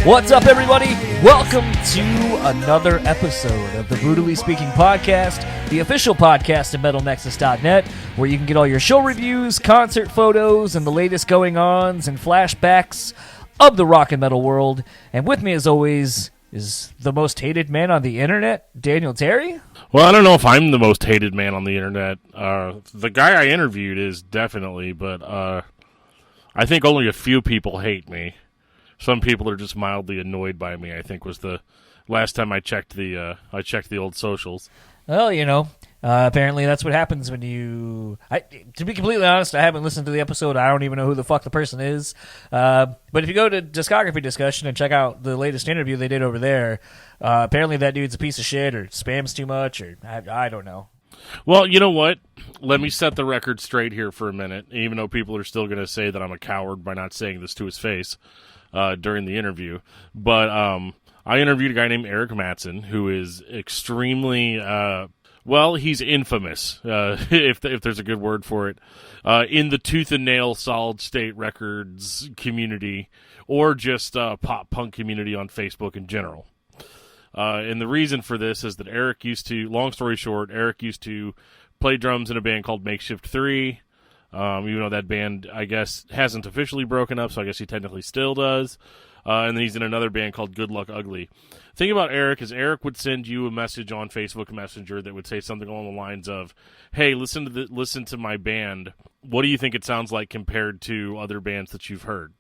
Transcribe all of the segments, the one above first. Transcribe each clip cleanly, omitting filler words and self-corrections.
What's up, everybody? Welcome to another episode of the Brewtally Speaking Podcast, the official podcast of MetalNexus.net, where you can get all your show reviews, concert photos, and the latest going-ons and flashbacks of the rock and metal world. And with me, as always, is the most hated man on the internet, Daniel Terry. Well, I don't know if I'm the most hated man on the internet. The guy I interviewed is definitely, but I think only a few people hate me. Some people are just mildly annoyed by me, I think, was the last time I checked the old socials. Well, apparently that's what happens when you... to be completely honest, I haven't listened to the episode. I don't even know who the fuck the person is. But if you go to Discography Discussion and check out the latest interview they did over there, apparently that dude's a piece of shit or spams too much, or I don't know. Well, you know what? Let me set the record straight here for a minute, even though people are still going to say that I'm a coward by not saying this to his face during the interview. But I interviewed a guy named Eric Matson, who is extremely... he's infamous, if there's a good word for it, in the tooth and nail solid state records community, or just pop punk community on Facebook in general. And the reason for this is that Eric used to, long story short, Eric used to play drums in a band called Makeshift 3, even though that band, I guess, hasn't officially broken up, so I guess he technically still does. And then he's in another band called Good Luck Ugly. The thing about Eric is Eric would send you a message on Facebook Messenger that would say something along the lines of, "Hey, listen to my band. What do you think it sounds like compared to other bands that you've heard?"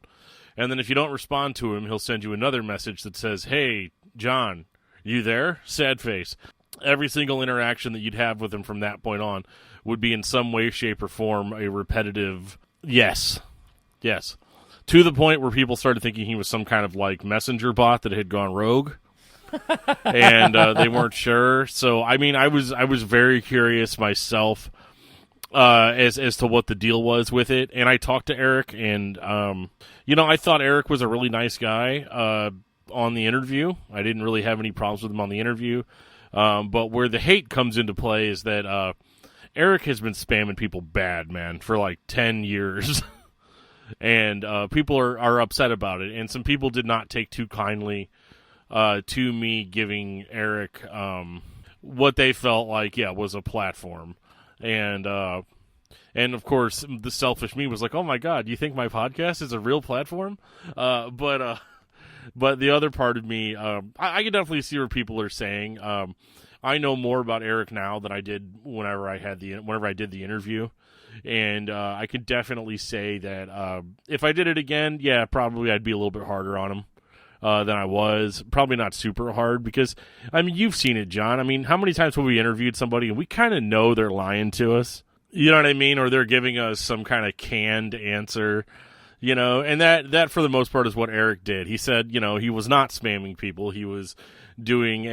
And then if you don't respond to him, he'll send you another message that says, "Hey, John, you there? Sad face." Every single interaction that you'd have with him from that point on would be in some way, shape, or form a repetitive yes. To the point where people started thinking he was some kind of like messenger bot that had gone rogue, and they weren't sure. So I mean, I was very curious myself as to what the deal was with it. And I talked to Eric, and I thought Eric was a really nice guy on the interview. I didn't really have any problems with him on the interview. But where the hate comes into play is that Eric has been spamming people bad, man, for like 10 years. And people are upset about it. And some people did not take too kindly to me giving Eric what they felt like, was a platform. And of course, the selfish me was like, "Oh my God, you think my podcast is a real platform?" But the other part of me, I can definitely see what people are saying. I know more about Eric now than I did whenever I did the interview. And I could definitely say that if I did it again, probably I'd be a little bit harder on him than I was. Probably not super hard because, I mean, you've seen it, John. I mean, how many times have we interviewed somebody and we kind of know they're lying to us? You know what I mean? Or they're giving us some kind of canned answer, and that for the most part is what Eric did. He said, he was not spamming people. He was doing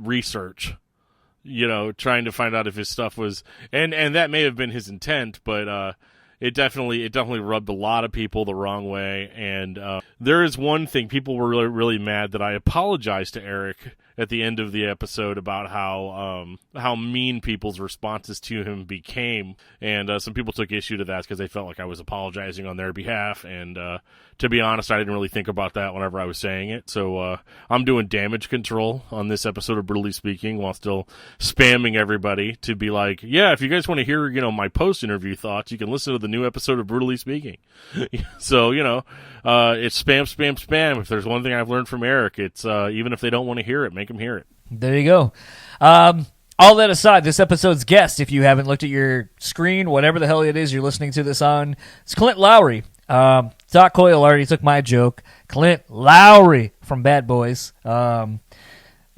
research. Trying to find out if his stuff was, and that may have been his intent, but it definitely rubbed a lot of people the wrong way. And there is one thing, people were really, really mad that I apologized to Eric at the end of the episode about how mean people's responses to him became, and some people took issue to that because they felt like I was apologizing on their behalf. And to be honest, I didn't really think about that whenever I was saying it. So I'm doing damage control on this episode of Brewtally Speaking while still spamming everybody to be like, if you guys want to hear my post interview thoughts, you can listen to the new episode of Brewtally Speaking. So it's spam. If there's one thing I've learned from Eric, it's even if they don't want to hear it, make them hear it. There you go. All that aside, this episode's guest, if you haven't looked at your screen, whatever the hell it is you're listening to this on, it's Clint Lowery. Doc Coyle already took my joke. Clint Lowery from Bad Boys. I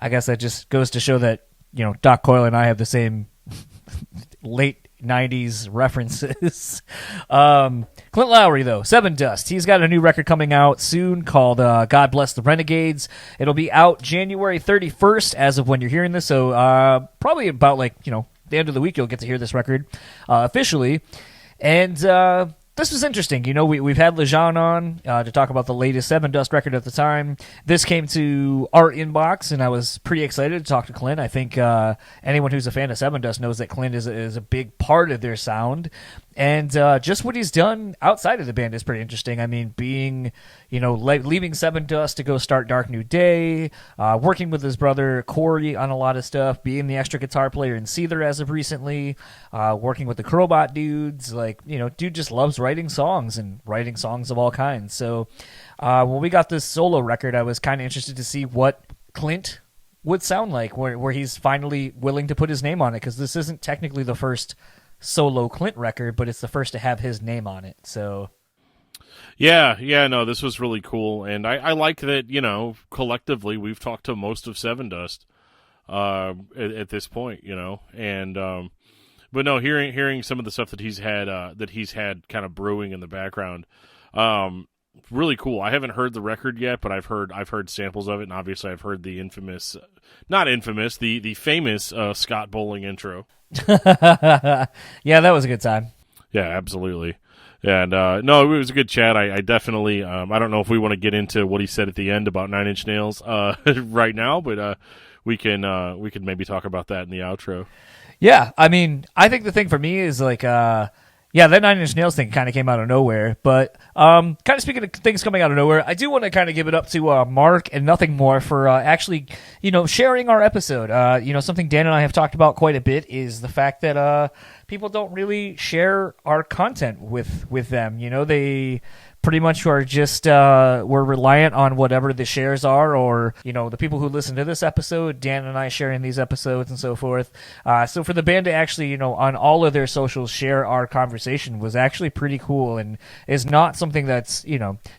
guess that just goes to show that, Doc Coyle and I have the same late 90s references. Clint Lowery, though, Sevendust. He's got a new record coming out soon called God Bless The Renegades. It'll be out January 31st as of when you're hearing this, so probably about the end of the week you'll get to hear this record officially. And this was interesting. We've had Lejean on to talk about the latest Sevendust record at the time. This came to our inbox, and I was pretty excited to talk to Clint. I think anyone who's a fan of Sevendust knows that Clint is a big part of their sound. And just what he's done outside of the band is pretty interesting. I mean, being, leaving Sevendust to go start Dark New Day, working with his brother Corey on a lot of stuff, being the extra guitar player in Seether as of recently, working with the Crowbot dudes. Dude just loves writing songs and writing songs of all kinds. So when we got this solo record, I was kind of interested to see what Clint would sound like, where he's finally willing to put his name on it, because this isn't technically the first solo Clint record, but it's the first to have his name on it. So no, this was really cool, and I like that, collectively we've talked to most of Sevendust at this point, and but no, hearing some of the stuff that he's had kind of brewing in the background, really cool. I haven't heard the record yet, but I've heard samples of it, and obviously I've heard the the famous Scott Bowling intro. Yeah, that was a good time. Yeah, absolutely. And no, it was a good chat. I definitely I don't know if we want to get into what he said at the end about Nine Inch Nails right now, but we can maybe talk about that in the outro. Yeah, I mean, I think the thing for me is that Nine Inch Nails thing kind of came out of nowhere. But kind of speaking of things coming out of nowhere, I do want to kind of give it up to Mark and Nothing More for actually, sharing our episode. Something Dan and I have talked about quite a bit is the fact that people don't really share our content with them. They pretty much are just we're reliant on whatever the shares are, or the people who listen to this episode, Dan and I sharing these episodes and so forth. So for the band to actually on all of their socials share our conversation was actually pretty cool, and is not something that's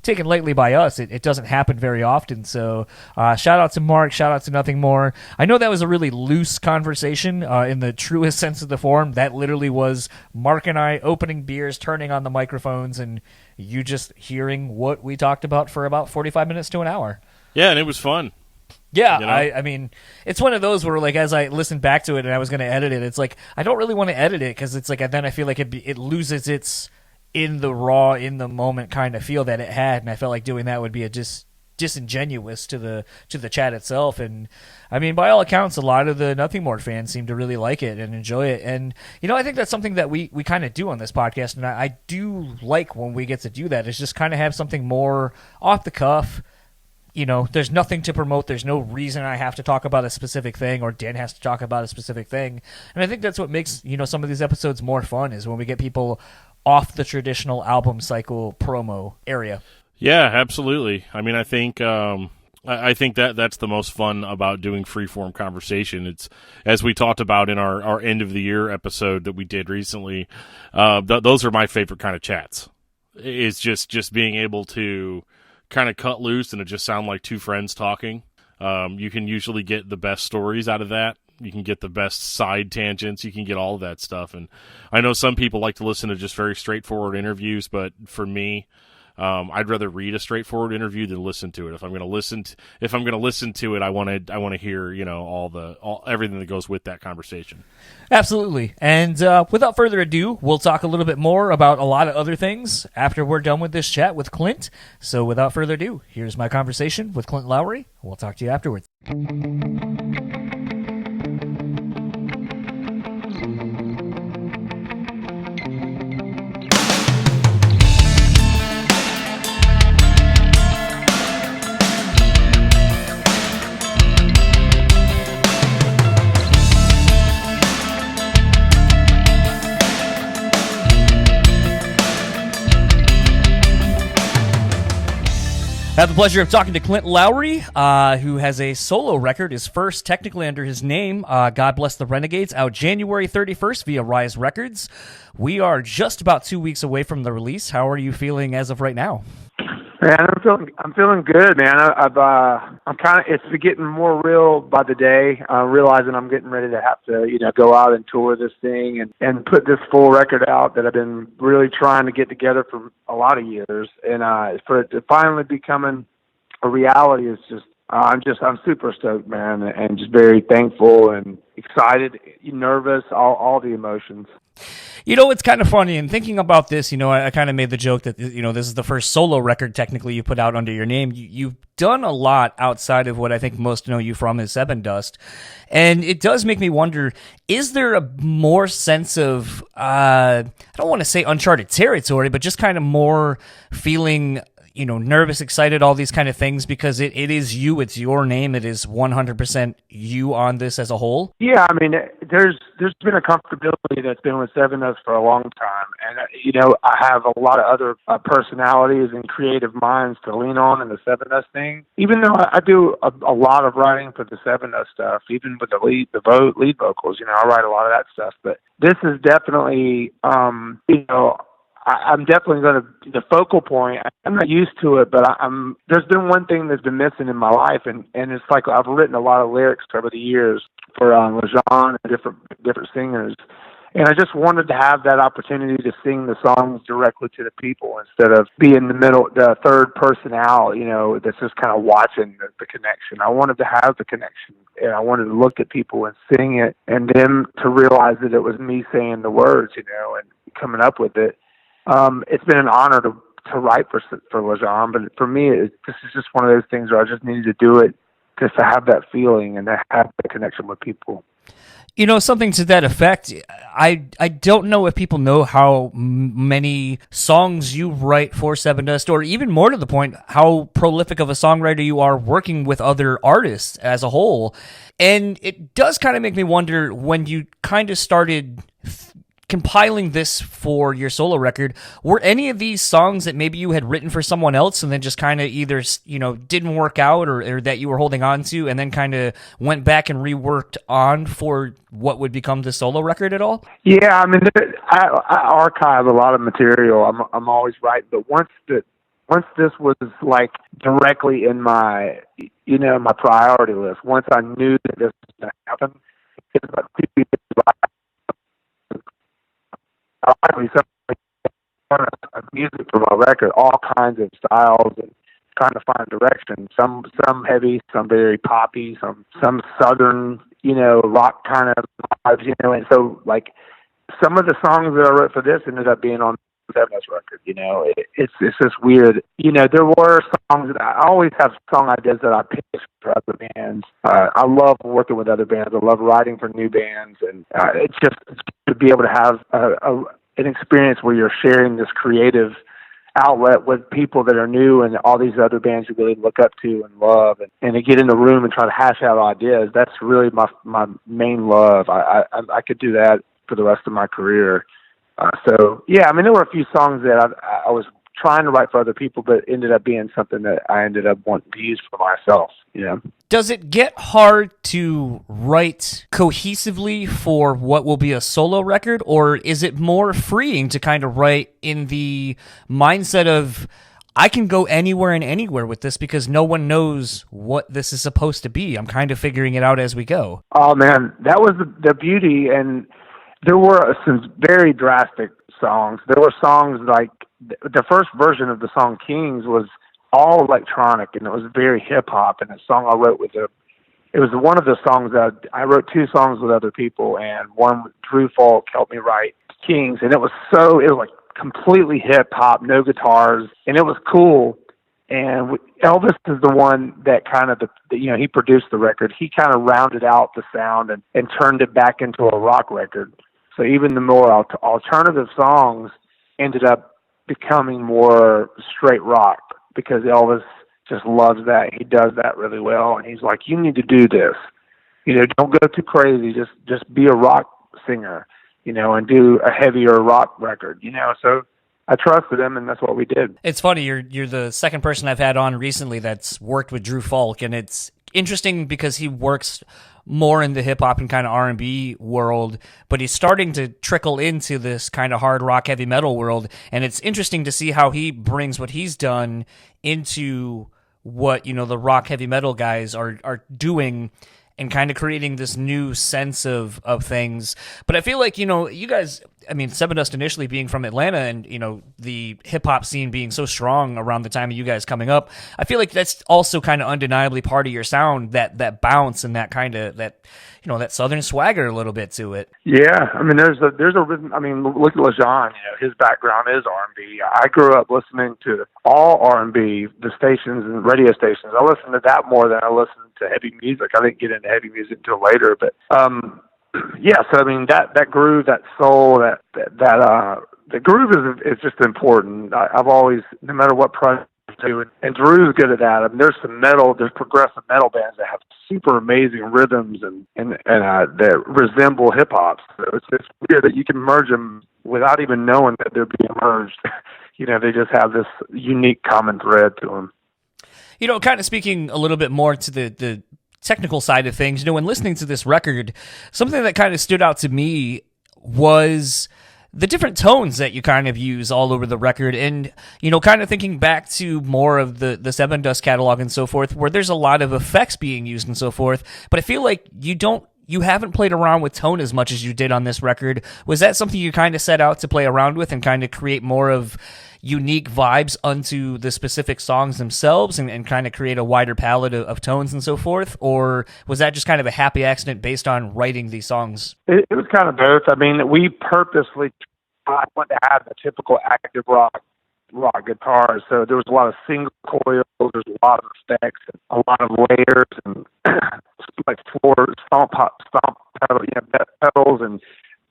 taken lightly by us. It doesn't happen very often. So shout out to Mark, shout out to Nothing More. I know that was a really loose conversation in the truest sense of the form. That literally was Mark and I opening beers, turning on the microphones, and you just hearing what we talked about for about 45 minutes to an hour. Yeah, and it was fun. Yeah, I mean, it's one of those where, as I listened back to it and I was going to edit it, it's I don't really want to edit it, because it's then I feel like it loses its in the raw, in the moment kind of feel that it had, and I felt like doing that would be disingenuous to the chat itself. And I mean, by all accounts, a lot of the Nothing More fans seem to really like it and enjoy it, and I think that's something that we kind of do on this podcast, and I do like when we get to do that, is just kind of have something more off the cuff. There's nothing to promote, there's no reason I have to talk about a specific thing, or Dan has to talk about a specific thing, and I think that's what makes some of these episodes more fun, is when we get people off the traditional album cycle promo area. Yeah, absolutely. I mean, I think that's the most fun about doing freeform conversation. It's, as we talked about in our end of the year episode that we did recently. Those are my favorite kind of chats. Is just being able to kind of cut loose and it just sound like two friends talking. You can usually get the best stories out of that. You can get the best side tangents. You can get all of that stuff. And I know some people like to listen to just very straightforward interviews, but for me, I'd rather read a straightforward interview than listen to it. If I'm going to listen to it, I want to hear everything that goes with that conversation. Absolutely. And without further ado, we'll talk a little bit more about a lot of other things after we're done with this chat with Clint. So without further ado, here's my conversation with Clint Lowery. We'll talk to you afterwards. I have the pleasure of talking to Clint Lowery, who has a solo record, his first technically under his name, God Bless The Renegades, out January 31st via Rise Records. We are just about 2 weeks away from the release. How are you feeling as of right now? Man, I'm feeling good, man. I'm kind of, it's getting more real by the day. Realizing I'm getting ready to have to, go out and tour this thing and put this full record out that I've been really trying to get together for a lot of years. And for it to finally becoming a reality is just I'm super stoked, man, and just very thankful and excited, nervous, all the emotions. It's kind of funny. And thinking about this, I kind of made the joke that, this is the first solo record technically you put out under your name. You've done a lot outside of what I think most know you from is Sevendust. And it does make me wonder, is there a more sense of, I don't want to say uncharted territory, but just kind of more feeling nervous, excited, all these kind of things, because it is you, it's your name, it is 100% you on this as a whole? Yeah, I mean, there's been a comfortability that's been with Sevendust for a long time, and I have a lot of other personalities and creative minds to lean on in the Sevendust thing. Even though I do a lot of writing for the Sevendust stuff, even with the lead vocals, I write a lot of that stuff. But this is definitely, I'm definitely going to, the focal point, I'm not used to it, but there's been one thing that's been missing in my life, and it's like I've written a lot of lyrics over the years for Lejean and different singers, and I just wanted to have that opportunity to sing the songs directly to the people instead of being the third person out, that's just kind of watching the connection. I wanted to have the connection, and I wanted to look at people and sing it, and then to realize that it was me saying the words, and coming up with it. It's been an honor to write for Lejean, but for me, this is just one of those things where I just needed to do it just to have that feeling and to have that connection with people. Something to that effect, I don't know if people know how many songs you write for Sevendust, or even more to the point, how prolific of a songwriter you are working with other artists as a whole. And it does kind of make me wonder, when you kind of started compiling this for your solo record, were any of these songs that maybe you had written for someone else and then just kind of either didn't work out, or that you were holding on to and then kind of went back and reworked on for what would become the solo record at all? Yeah, I mean, I archive a lot of material. I'm always writing, but once this was like directly in my my priority list, once I knew that this was going to happen, it was about 2 years music for my record, all kinds of styles, and trying to find direction. Some heavy, some very poppy, some southern, rock kind of vibes, And so, like, some of the songs that I wrote for this ended up being on the Sevendust record. It's just weird. There were songs that I always have song ideas that I pitch for other bands. I love working with other bands. I love writing for new bands, and it's just to be able to have an experience where you're sharing this creative outlet with people that are new and all these other bands you really look up to and love, and to get in the room and try to hash out ideas. That's really my main love. I could do that for the rest of my career. So yeah, I mean, there were a few songs that I was trying to write for other people, but ended up being something that I ended up wanting to use for myself. Does it get hard to write cohesively for what will be a solo record, or is it more freeing to kind of write in the mindset of, I can go anywhere and anywhere with this because no one knows what this is supposed to be. I'm kind of figuring it out as we go. Oh man, that was the beauty. And there were some very drastic songs. There were songs like the first version of the song Kings was all electronic, and it was very hip hop. And the song I wrote it was one of the songs that I wrote 2 songs with other people, and one with Drew Falk helped me write Kings. And it was like completely hip hop, no guitars, and it was cool. And Elvis is the one that kind of, he produced the record. He kind of rounded out the sound and turned it back into a rock record. So even the more alternative songs ended up becoming more straight rock, because Elvis just loves that. He does that really well, and he's like, you need to do this. Don't go too crazy. Just be a rock singer, and do a heavier rock record, So I trusted him, and that's what we did. It's funny, you're the second person I've had on recently that's worked with Drew Falk, and it's interesting because he works more in the hip-hop and kind of R&B world, but he's starting to trickle into this kind of hard rock, heavy metal world, and it's interesting to see how he brings what he's done into what, the rock, heavy metal guys are doing, and kind of creating this new sense of things. But I feel like, you guys, I mean, Sevendust initially being from Atlanta and, you know, the hip hop scene being so strong around the time of you guys coming up, I feel like that's also kind of undeniably part of your sound, that bounce and that kind of, that, you know, that Southern swagger a little bit to it. Yeah, I mean, there's a rhythm. I mean, look at LeJean. You know, his background is R&B. I grew up listening to all R&B, the stations and radio stations. I listened to that more than I listened to heavy music. I didn't get into heavy music until later, but yeah. So I mean, that groove, that soul, the groove is just important. I've always, no matter what project I do, and Drew's good at that. I mean, there's progressive metal bands that have super amazing rhythms and that resemble hip hop. So it's weird that you can merge them without even knowing that they're being merged. You know, they just have this unique common thread to them. You know, kind of speaking a little bit more to the technical side of things, you know, when listening to this record, something that kind of stood out to me was the different tones that you kind of use all over the record. And, you know, kind of thinking back to more of the Sevendust catalog and so forth, where there's a lot of effects being used and so forth, but I feel like you haven't played around with tone as much as you did on this record. Was that something you kind of set out to play around with and kind of create more of unique vibes onto the specific songs themselves and kind of create a wider palette of tones and so forth? Or was that just kind of a happy accident based on writing these songs? It was kind of both. I mean, we purposely tried to have the typical active rock guitars. So there was a lot of single coils, there's a lot of effects, and a lot of layers, and like floor stomp pedal, pedals, and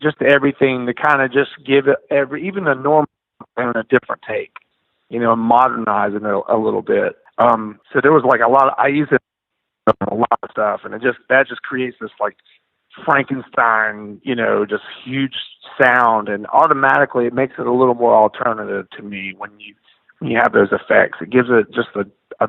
just everything to kind of just give it even the normal and a different take, you know, modernizing it a little bit. So there was like I used it a lot of stuff, and that just creates this like Frankenstein, you know, just huge sound, and automatically it makes it a little more alternative to me when you have those effects. It gives it just a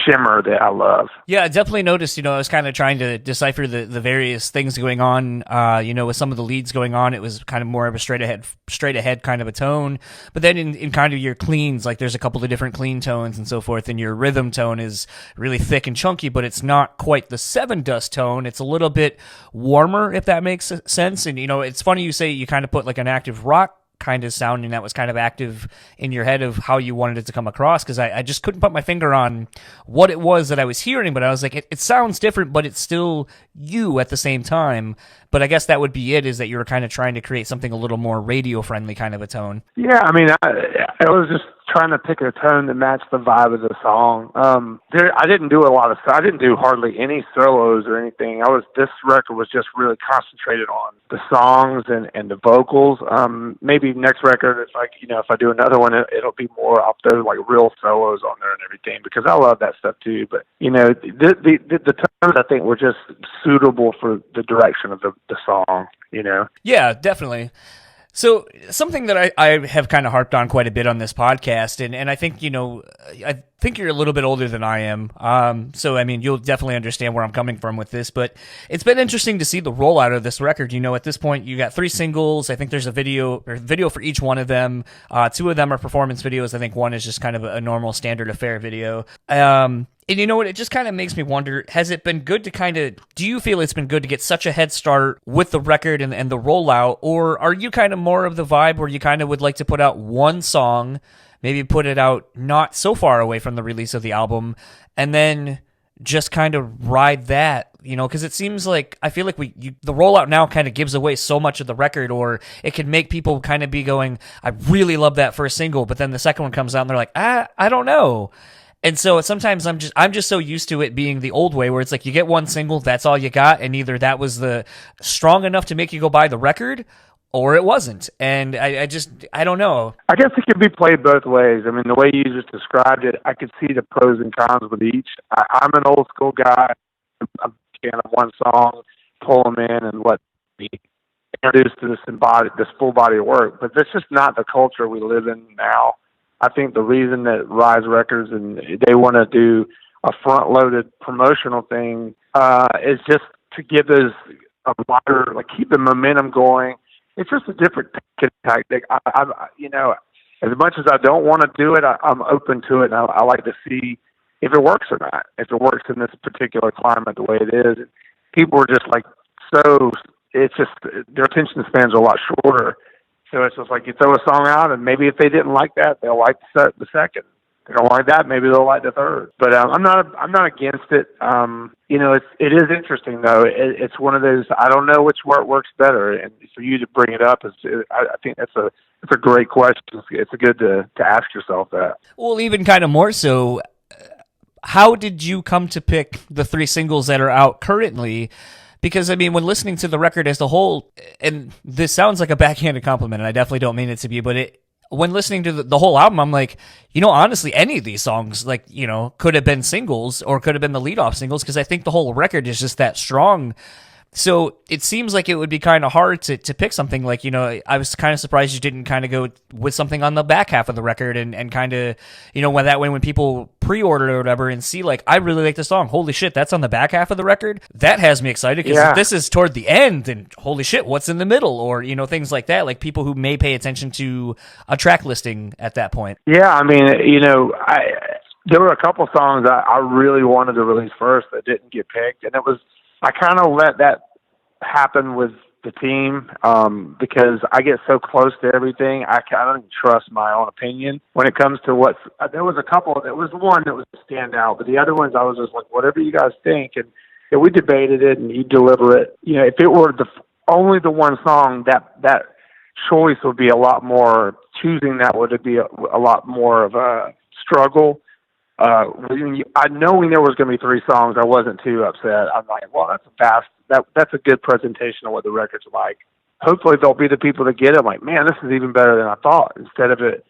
shimmer that I love. Yeah, I definitely noticed, you know, I was kind of trying to decipher the various things going on, you know, with some of the leads going on, it was kind of more of a straight ahead kind of a tone. But then in kind of your cleans, like there's a couple of different clean tones and so forth, and your rhythm tone is really thick and chunky, but it's not quite the Sevendust tone. It's a little bit warmer, if that makes sense. And, you know, it's funny you say you kind of put like an active rock kind of sounding that was kind of active in your head of how you wanted it to come across, because I just couldn't put my finger on what it was that I was hearing, but I was like, it sounds different, but it's still you at the same time. But I guess that would be it, is that you were kind of trying to create something a little more radio-friendly kind of a tone. Yeah, I mean, I was just trying to pick a tone that matched the vibe of the song. I didn't do I didn't do hardly any solos or anything. This record was just really concentrated on the songs and the vocals. Maybe next record, if I do another one, it'll be more, I'll throw like real solos on there and everything, because I love that stuff too. But, you know, the tones I think were just suitable for the direction of the song, you know? Yeah, definitely. So something that I have kind of harped on quite a bit on this podcast, and I think, you know, I think you're a little bit older than I am. So, I mean, you'll definitely understand where I'm coming from with this, but it's been interesting to see the rollout of this record. You know, at this point, you got 3 singles. I think there's a video for each one of them. 2 of them are performance videos. I think one is just kind of a normal standard affair video. And you know what? It just kind of makes me wonder, has it been good to do you feel it's been good to get such a head start with the record and the rollout? Or are you kind of more of the vibe where you kind of would like to put out one song, maybe put it out not so far away from the release of the album, and then just kind of ride that, you know? Because it seems like, I feel like the rollout now kind of gives away so much of the record, or it can make people kind of be going, I really love that first single, but then the second one comes out and they're like, I don't know. And so sometimes I'm just so used to it being the old way, where it's like you get one single, that's all you got, and either that was the strong enough to make you go buy the record, or it wasn't. And I don't know. I guess it could be played both ways. I mean, the way you just described it, I could see the pros and cons with each. I'm an old school guy. I'm a fan of one song, pull them in, and let me introduced to this full body of work. But that's just not the culture we live in now. I think the reason that Rise Records and they want to do a front-loaded promotional thing is just to give us a wider, like, keep the momentum going. It's just a different tactic. You know, as much as I don't want to do it, I'm open to it, and I like to see if it works or not. If it works in this particular climate the way it is, people are just like so it's just their attention spans are a lot shorter. So it's just like you throw a song out, and maybe if they didn't like that, they'll like the second. If they don't like that, maybe they'll like the third. But I'm not against it. It is interesting though. It's one of those, I don't know which word works better, and for you to bring it up I think it's a great question. It's good to ask yourself that. Well, even kind of more so, how did you come to pick the 3 singles that are out currently? Because, I mean, when listening to the record as a whole, and this sounds like a backhanded compliment, and I definitely don't mean it to be, but when listening to the whole album, I'm like, honestly, any of these songs, could have been singles or could have been the lead-off singles, because I think the whole record is just that strong. So it seems like it would be kind of hard to pick something like, I was kind of surprised you didn't kind of go with something on the back half of the record and kind of, when people pre-order or whatever and see like, I really like the song. Holy shit, that's on the back half of the record. That has me excited because if this is toward the end, then holy shit, what's in the middle? Or, things like that, like people who may pay attention to a track listing at that point. Yeah, I mean, there were a couple songs I really wanted to release first that didn't get picked. And I kind of let that happen with the team because I get so close to everything. I don't even trust my own opinion when it comes to there was a couple. There was one that was a standout, but the other ones I was just like, whatever you guys think. And we debated it, and you deliver it. If it were only the one song, that choice would be a lot more. Choosing that would be a lot more of a struggle. Knowing there was going to be 3 songs, I wasn't too upset. I'm like, well, that's a good presentation of what the record's like. Hopefully they'll be the people that get it. I'm like, man, this is even better than I thought. Instead of it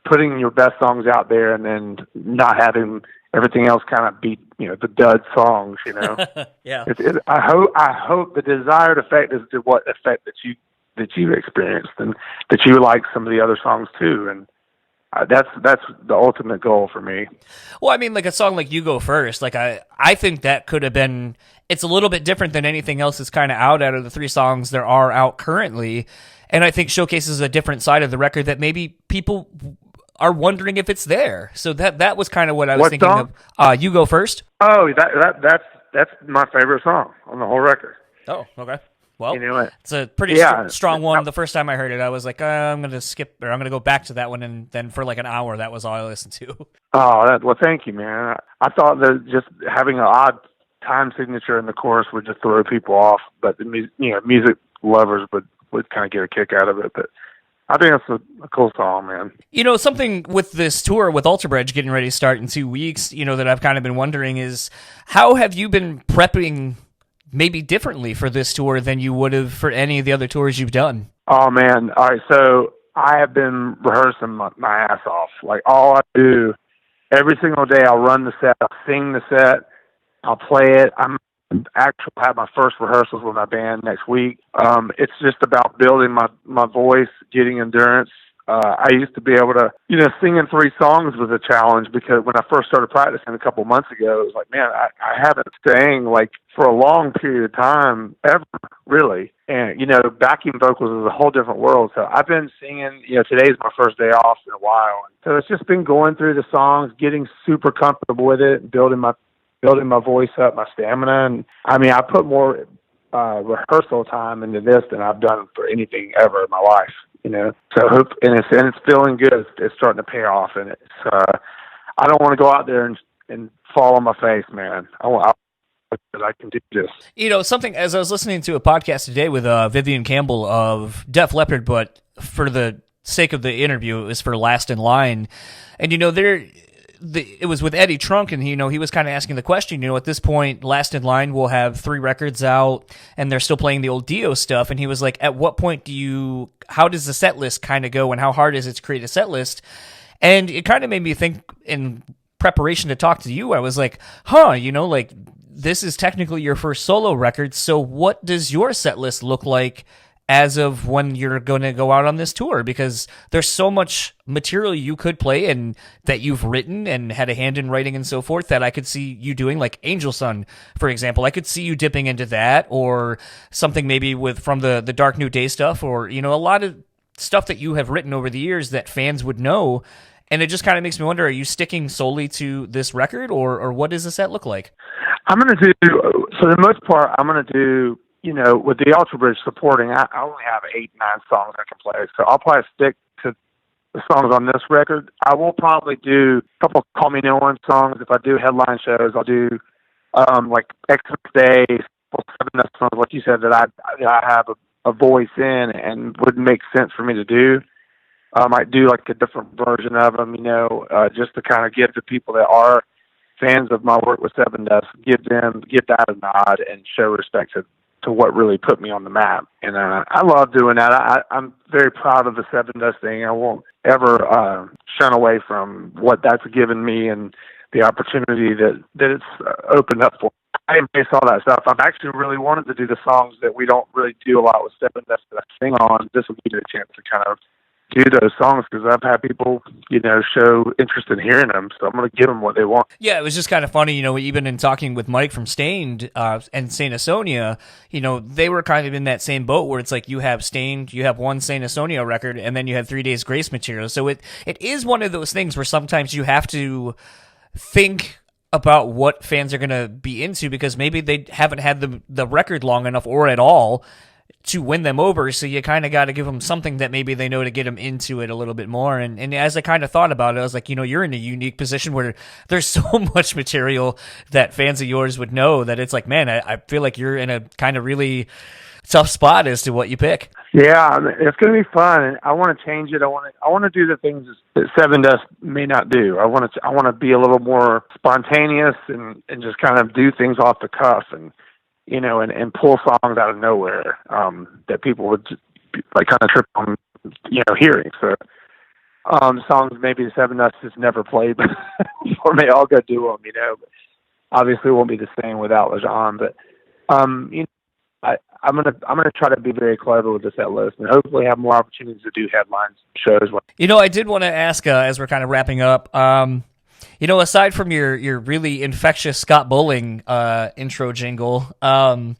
putting your best songs out there and then not having everything else kind of beat, the dud songs, Yeah. I hope the desired effect is to what effect that you experienced and that you like some of the other songs too. And that's the ultimate goal for me. Well, I mean, like a song like You Go First, like I think that could have been, it's a little bit different than anything else that's kind of out of the 3 songs there are out currently. And I think showcases a different side of the record that maybe people are wondering if it's there. So that was kind of what I was thinking song? Of. You Go First. Oh, that's my favorite song on the whole record. Oh, okay. Well, it's a pretty strong one. The first time I heard it, I was like, I'm going to skip, or I'm going to go back to that one, and then for like an hour, that was all I listened to. Oh, well, thank you, man. I thought that just having an odd time signature in the chorus would just throw people off, but the music lovers would kind of get a kick out of it. But I think that's a cool song, man. Something with this tour with Ultra Bridge getting ready to start in 2 weeks, that I've kind of been wondering is, how have you been prepping maybe differently for this tour than you would have for any of the other tours you've done? Oh, man. All right, so I have been rehearsing my ass off. Like, all I do, every single day, I'll run the set, I'll sing the set, I'll play it. I'm actually have my first rehearsals with my band next week. It's just about building my voice, getting endurance. I used to be able to, singing 3 songs was a challenge because when I first started practicing a couple months ago, it was like, man, I haven't sang like for a long period of time ever, really. And, backing vocals is a whole different world. So I've been singing, today's my first day off in a while. So it's just been going through the songs, getting super comfortable with it, building my voice up, my stamina. And I mean, I put more rehearsal time into this than I've done for anything ever in my life. So it's feeling good. It's starting to pay off, and I don't want to go out there and fall on my face, man. I can do this. Something, as I was listening to a podcast today with Vivian Campbell of Def Leppard, but for the sake of the interview, it was for Last in Line, and it was with Eddie Trunk, and he was kind of asking the question, at this point, Last in Line will have 3 records out, and they're still playing the old Dio stuff, and he was like, at what point how does the set list kind of go, and how hard is it to create a set list? And it kind of made me think, in preparation to talk to you, I was like, like, this is technically your first solo record, so what does your set list look like as of when you're going to go out on this tour? Because there's so much material you could play and that you've written and had a hand in writing and so forth that I could see you doing, like Angel Sun, for example. I could see you dipping into that, or something maybe from the Dark New Day stuff, or, a lot of stuff that you have written over the years that fans would know. And it just kind of makes me wonder, are you sticking solely to this record, or what does the set look like? I'm going to do, for the most part, I'm going to do with the Ultra Bridge supporting, I only have 8, 9 songs I can play. So I'll probably stick to the songs on this record. I will probably do a couple Call Me No One songs. If I do headline shows, I'll do like Xmas Day, Sevendust songs, like you said, that I have a voice in and would make sense for me to do. I might do like a different version of them, just to kind of give the people that are fans of my work with Sevendust, give that a nod and show respect to what really put me on the map. And I love doing that. I'm very proud of the Sevendust thing. I won't ever shun away from what that's given me and the opportunity that it's opened up for. I embrace all that stuff. I've actually really wanted to do the songs that we don't really do a lot with Sevendust that I sing on. This will give me a chance to kind of do those songs because I've had people, show interest in hearing them. So I'm going to give them what they want. Yeah, it was just kind of funny, even in talking with Mike from Stained and Saint Asonia, they were kind of in that same boat where it's like you have Stained, you have one Saint Asonia record, and then you have 3 Days Grace material. So it is one of those things where sometimes you have to think about what fans are going to be into because maybe they haven't had the record long enough or at all to win them over, so you kind of got to give them something that maybe they know to get them into it a little bit more. And as I kind of thought about it, I was like, you're in a unique position where there's so much material that fans of yours would know that it's like, man, I feel like you're in a kind of really tough spot as to what you pick. Yeah, it's going to be fun. And I want to change it. I want to do the things that Sevendust may not do. I want to be a little more spontaneous and just kind of do things off the cuff and pull songs out of nowhere that people would just like kind of trip on, hearing. So songs maybe the Sevendust has never played or may all go do them, But obviously, it won't be the same without Lejean. But I'm gonna try to be very clever with the set list and hopefully have more opportunities to do headlines shows. I did want to ask as we're kind of wrapping up. Aside from your really infectious Scott Bowling intro jingle, how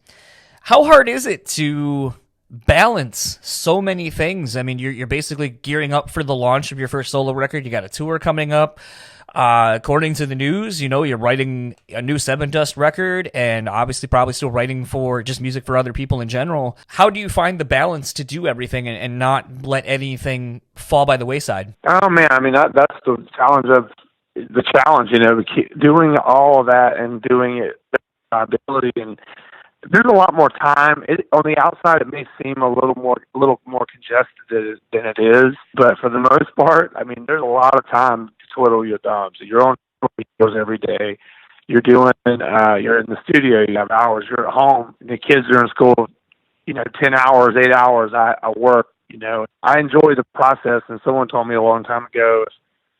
hard is it to balance so many things? I mean, you're basically gearing up for the launch of your first solo record. You got a tour coming up. According to the news, you're writing a new Sevendust record and obviously probably still writing for just music for other people in general. How do you find the balance to do everything and not let anything fall by the wayside? Oh, man. I mean, that's the challenge of the challenge, doing all of that and doing it with ability, and there's a lot more time. On the outside, it may seem a little more congested than it is, but for the most part, I mean, there's a lot of time to twiddle your thumbs. You're on videos every day. You're doing. You're in the studio. You have hours. You're at home. And the kids are in school. 10 hours, 8 hours. I work. I enjoy the process. And someone told me a long time ago,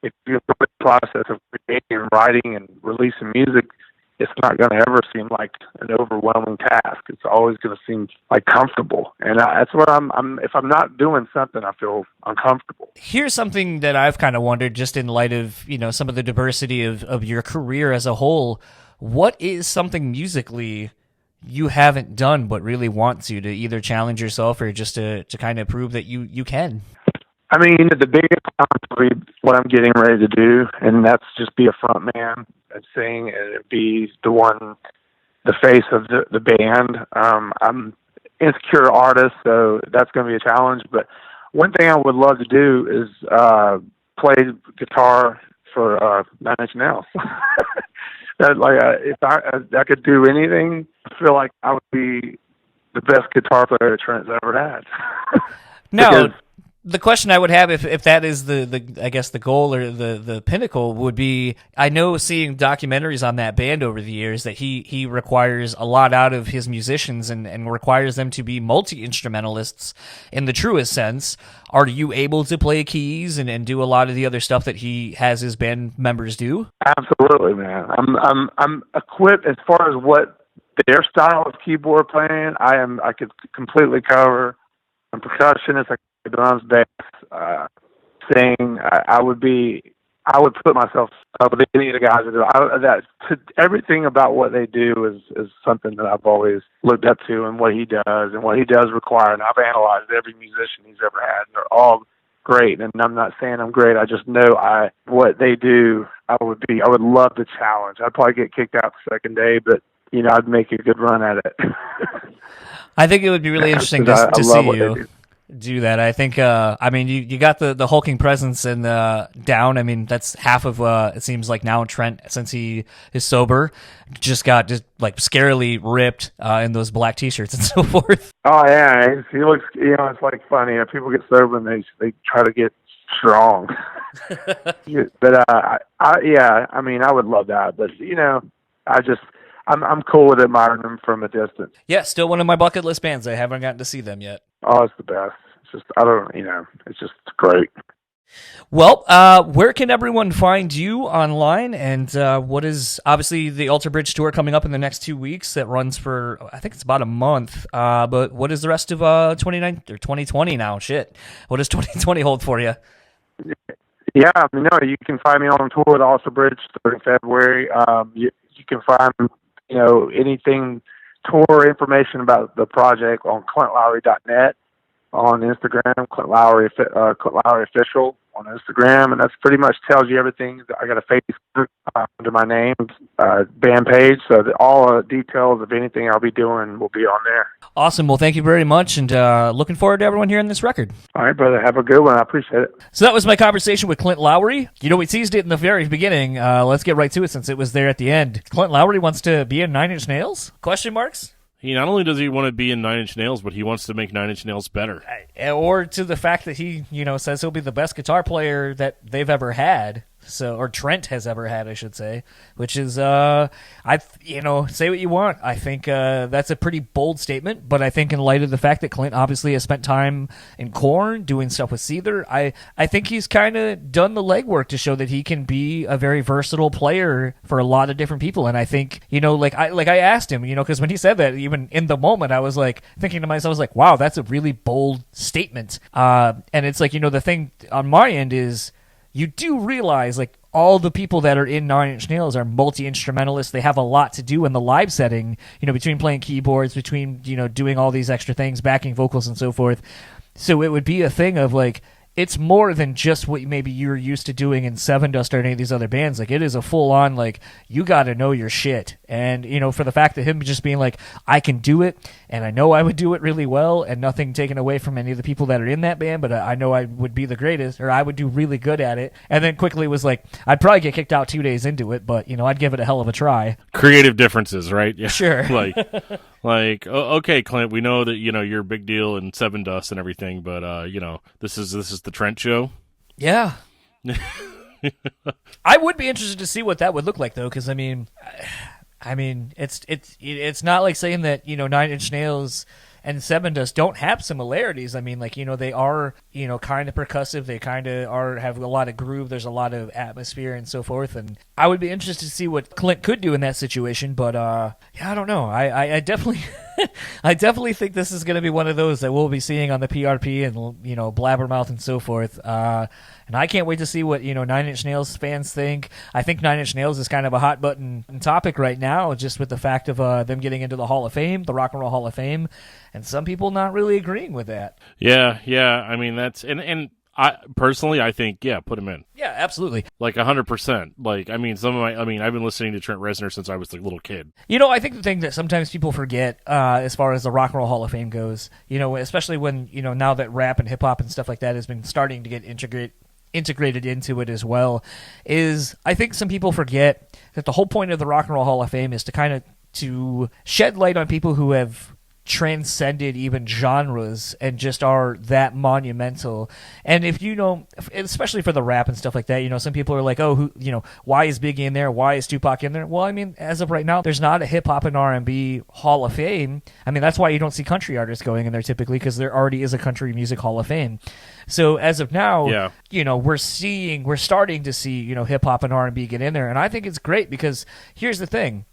if you enjoy the process of creating, writing, and releasing music, it's not going to ever seem like an overwhelming task. It's always going to seem like comfortable. And that's what I'm if I'm not doing something, I feel uncomfortable. Here's something that I've kind of wondered just in light of, some of the diversity of your career as a whole. What is something musically you haven't done but really want to either challenge yourself or just to kind of prove that you can? I mean, the biggest challenge will be what I'm getting ready to do, and that's just be a front man and sing and be the face of the band. I'm an insecure artist, so that's going to be a challenge. But one thing I would love to do is play guitar for Nine Inch Nails. If I could do anything, I feel like I would be the best guitar player Trent's ever had. No. The question I would have, if that is the goal or the pinnacle, would be, I know seeing documentaries on that band over the years that he requires a lot out of his musicians and requires them to be multi-instrumentalists in the truest sense. Are you able to play keys and do a lot of the other stuff that he has his band members do? Absolutely, man. I'm equipped as far as what their style of keyboard playing. I could completely cover. I'm a percussionist. I drums, bass, sing. I would put myself up with any of the guys that do everything about what they do is something that I've always looked up to, and what he does require. And I've analyzed every musician he's ever had, and they're all great. And I'm not saying I'm great. I just know what they do. I would love the challenge. I'd probably get kicked out the second day, but I'd make a good run at it. I think it would be really interesting to I see love what they you do that. I think, you got the hulking presence and down. I mean, that's half of it seems like now Trent, since he is sober, just got like scarily ripped in those black T-shirts and so forth. Oh yeah, he looks. It's like funny. People get sober and they try to get strong. But I would love that. But I'm cool with admiring them from a distance. Yeah, still one of my bucket list bands. I haven't gotten to see them yet. Oh, it's the best. It's just it's just great. Well, where can everyone find you online? And what is obviously the Alter Bridge tour coming up in the next 2 weeks that runs for, I think it's about a month. But what is the rest of 2020 now? Shit. What does 2020 hold for you? Yeah, you can find me on tour with Alter Bridge starting February. You can find, anything tour information about the project on ClintLowery.net, on Instagram, Clint Lowery Official on Instagram, and that's pretty much tells you everything. I got a Facebook under my name band page, so that all details of anything I'll be doing will be on there. Awesome. Well, thank you very much, and looking forward to everyone hearing this record. All right, brother. Have a good one. I appreciate it. So that was my conversation with Clint Lowery. We teased it in the very beginning. Let's get right to it since it was there at the end. Clint Lowery wants to be in Nine Inch Nails? Question marks? He not only does he want to be in Nine Inch Nails, but he wants to make Nine Inch Nails better. Or to the fact that he, says he'll be the best guitar player that they've ever had. Or Trent has ever had, I should say, which is, say what you want. I think that's a pretty bold statement, but I think in light of the fact that Clint obviously has spent time in Korn doing stuff with Seether, I think he's kind of done the legwork to show that he can be a very versatile player for a lot of different people. And I think, I asked him, because when he said that, even in the moment, I was like thinking to myself, I was like, wow, that's a really bold statement. And it's like, the thing on my end is, you do realize, all the people that are in Nine Inch Nails are multi-instrumentalists. They have a lot to do in the live setting, between playing keyboards, between, doing all these extra things, backing vocals and so forth. So it would be a thing of, it's more than just what maybe you're used to doing in Sevendust or any of these other bands. It is a full-on, you got to know your shit. And, for the fact that him just being I can do it, and I know I would do it really well, and nothing taken away from any of the people that are in that band, but I know I would be the greatest, or I would do really good at it. And then quickly was I'd probably get kicked out 2 days into it, but, I'd give it a hell of a try. Creative differences, right? Yeah. Sure. Okay, Clint, we know that, you're a big deal in Sevendust and everything, but, this is the Trent show. Yeah. I would be interested to see what that would look like, though, because, it's not like saying that, Nine Inch Nails and Sevendust don't have similarities. They are, kind of percussive. They kind of have a lot of groove. There's a lot of atmosphere and so forth. And I would be interested to see what Clint could do in that situation. But, I don't know. I definitely... I definitely think this is going to be one of those that we'll be seeing on the PRP and, Blabbermouth and so forth. And I can't wait to see what, Nine Inch Nails fans think. I think Nine Inch Nails is kind of a hot button topic right now, just with the fact of them getting into the Hall of Fame, the Rock and Roll Hall of Fame, and some people not really agreeing with that. Yeah. That's, and I personally, I think, put him in. Yeah, absolutely. 100%. I've been listening to Trent Reznor since I was a little kid. I think the thing that sometimes people forget, as far as the Rock and Roll Hall of Fame goes, especially when, now that rap and hip hop and stuff like that has been starting to get integrated into it as well, is I think some people forget that the whole point of the Rock and Roll Hall of Fame is to kind of to shed light on people who have transcended even genres and just are that monumental. And if especially for the rap and stuff like that, some people are like, oh, why is Biggie in there? Why is Tupac in there? Well, as of right now, there's not a hip hop and R&B Hall of Fame. That's why you don't see country artists going in there typically, because there already is a country music Hall of Fame. So as of now, we're starting to see, hip hop and R&B get in there. And I think it's great because here's the thing.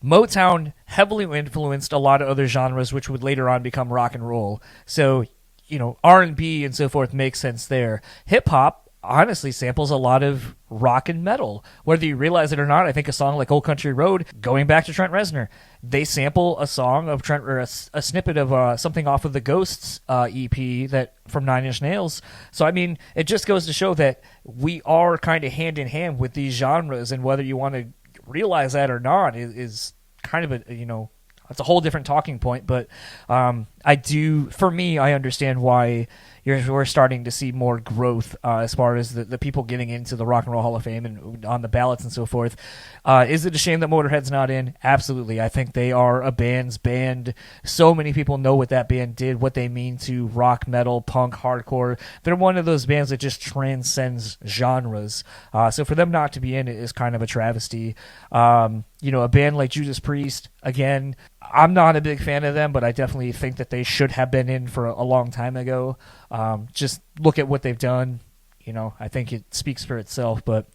Motown heavily influenced a lot of other genres, which would later on become rock and roll. So, R&B and so forth makes sense there. Hip-hop honestly samples a lot of rock and metal. Whether you realize it or not, I think a song like Old Country Road, going back to Trent Reznor, they sample a song of Trent, or a snippet of something off of the Ghosts EP that from Nine Inch Nails. So, it just goes to show that we are kind of hand in hand with these genres, and whether you want to realize that or not is kind of it's a whole different talking point, but I understand why we're starting to see more growth as far as the people getting into the Rock and Roll Hall of Fame and on the ballots and so forth. Is it a shame that Motorhead's not in? Absolutely. I think they are a band's band. So many people know what that band did, what they mean to rock, metal, punk, hardcore. They're one of those bands that just transcends genres. So for them not to be in it is kind of a travesty. A band like Judas Priest, again, I'm not a big fan of them, but I definitely think that they should have been in for a long time ago. Just look at what they've done. I think it speaks for itself, but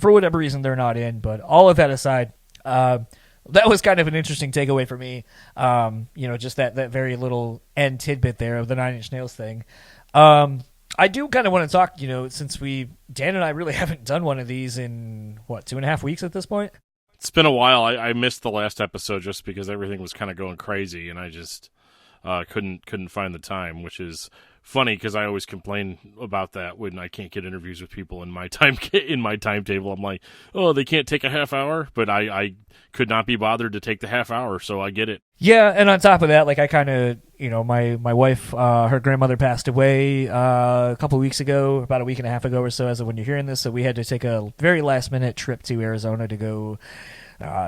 for whatever reason, they're not in. But all of that aside, that was kind of an interesting takeaway for me. Just that very little end tidbit there of the Nine Inch Nails thing. I do kind of want to talk, since Dan and I really haven't done one of these in, 2.5 weeks at this point? It's been a while. I missed the last episode just because everything was kind of going crazy, and I just couldn't find the time, which is funny because I always complain about that when I can't get interviews with people in my timetable. I'm like, oh, they can't take a half hour, but I could not be bothered to take the half hour, so I get it. Yeah, and on top of that, I kind of, my wife, her grandmother passed away a couple of weeks ago, about a week and a half ago or so as of when you're hearing this, so we had to take a very last-minute trip to Arizona to go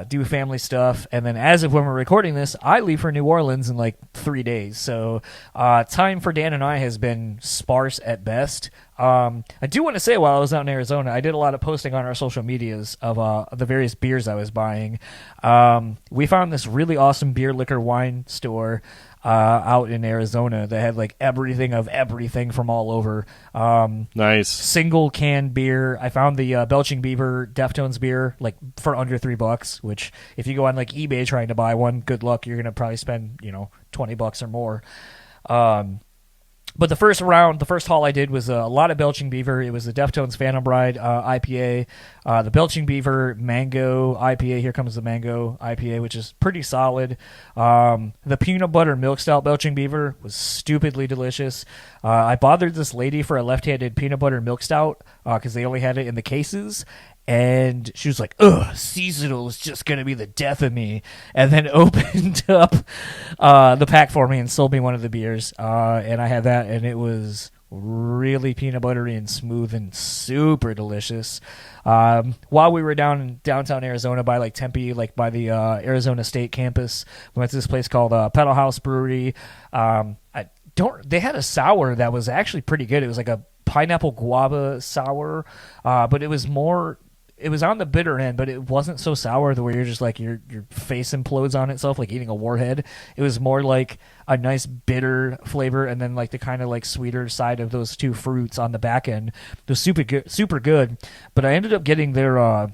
do family stuff, and then as of when we're recording this, I leave for New Orleans in 3 days, so time for Dan and I has been sparse at best. I do want to say, while I was out in Arizona, I did a lot of posting on our social medias of the various beers I was buying. We found this really awesome beer, liquor, wine store out in Arizona that had everything of everything from all over. Nice. Single can beer. I found the Belching Beaver Deftones beer for under $3, which if you go on eBay trying to buy one, good luck. You're gonna probably spend $20 or more. But the first haul I did was a lot of Belching Beaver. It was the Deftones Phantom Bride IPA, the Belching Beaver Mango IPA. Here comes the Mango IPA, which is pretty solid. The Peanut Butter Milk Stout Belching Beaver was stupidly delicious. I bothered this lady for a left-handed Peanut Butter Milk Stout because they only had it in the cases. And she was like, ugh, seasonal is just going to be the death of me. And then opened up the pack for me and sold me one of the beers. And I had that, and it was really peanut buttery and smooth and super delicious. While we were down in downtown Arizona by Tempe, by the Arizona State campus, we went to this place called Pedal House Brewery. They had a sour that was actually pretty good. It was a pineapple guava sour, but it was on the bitter end, but it wasn't so sour the way you're just your face implodes on itself like eating a warhead. It was more a nice bitter flavor, and then the kind of sweeter side of those two fruits on the back end. It was super good. But I ended up getting their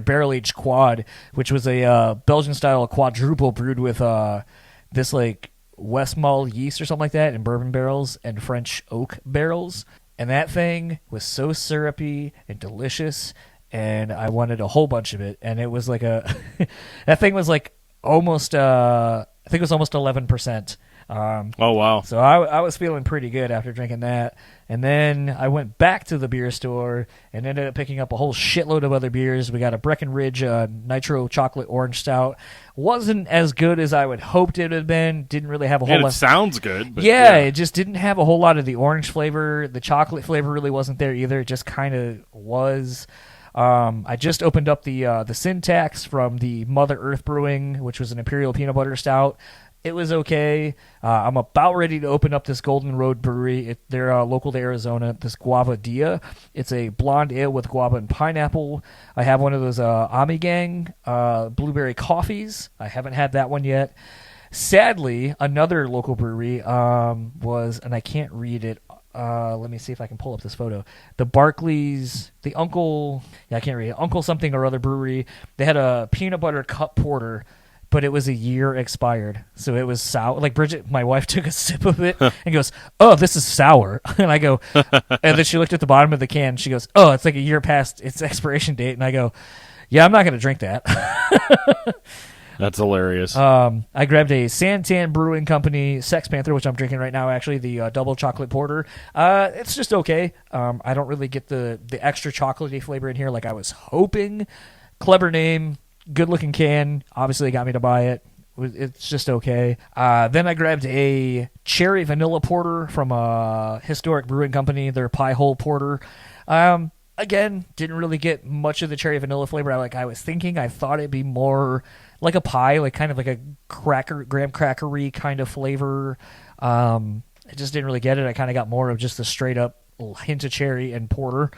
barrel aged quad, which was a Belgian style quadruple brewed with this West Mall yeast or something like that in bourbon barrels and French oak barrels. And that thing was so syrupy and delicious, and I wanted a whole bunch of it. And it was that thing was almost, I think it was almost 11%. Oh, wow. So I was feeling pretty good after drinking that. And then I went back to the beer store and ended up picking up a whole shitload of other beers. We got a Breckenridge Nitro Chocolate Orange Stout. Wasn't as good as I would hoped it would have been. Didn't really have a whole lot. It sounds good. But yeah, it just didn't have a whole lot of the orange flavor. The chocolate flavor really wasn't there either. It just kind of was. I just opened up the Syntax from the Mother Earth Brewing, which was an Imperial Peanut Butter Stout. It was okay. I'm about ready to open up this Golden Road Brewery. They're local to Arizona. This Guava Dia. It's a blonde ale with guava and pineapple. I have one of those Ami Gang blueberry coffees. I haven't had that one yet. Sadly, another local brewery was, and I can't read it. Let me see if I can pull up this photo. The Barclays, the Uncle, I can't read it. Uncle something or other brewery. They had a peanut butter cup porter, but it was a year expired, so it was sour. Bridget, my wife, took a sip of it and goes, "Oh, this is sour." And I go, and then she looked at the bottom of the can. And she goes, "Oh, it's a year past its expiration date." And I go, "Yeah, I'm not going to drink that." That's hilarious. I grabbed a Santan Brewing Company Sex Panther, which I'm drinking right now, actually, the double chocolate porter. It's just okay. I don't really get the extra chocolatey flavor in here like I was hoping. Clever name. good looking can. Obviously, got me to buy it. It's just okay. Then I grabbed a cherry vanilla porter from a historic brewing company. Their Pie Hole Porter. Again, didn't really get much of the cherry vanilla flavor like I was thinking. I thought it'd be more like a pie, like kind of like a graham crackery kind of flavor. I just didn't really get it. I kind of got more of just the straight up hint of cherry and porter.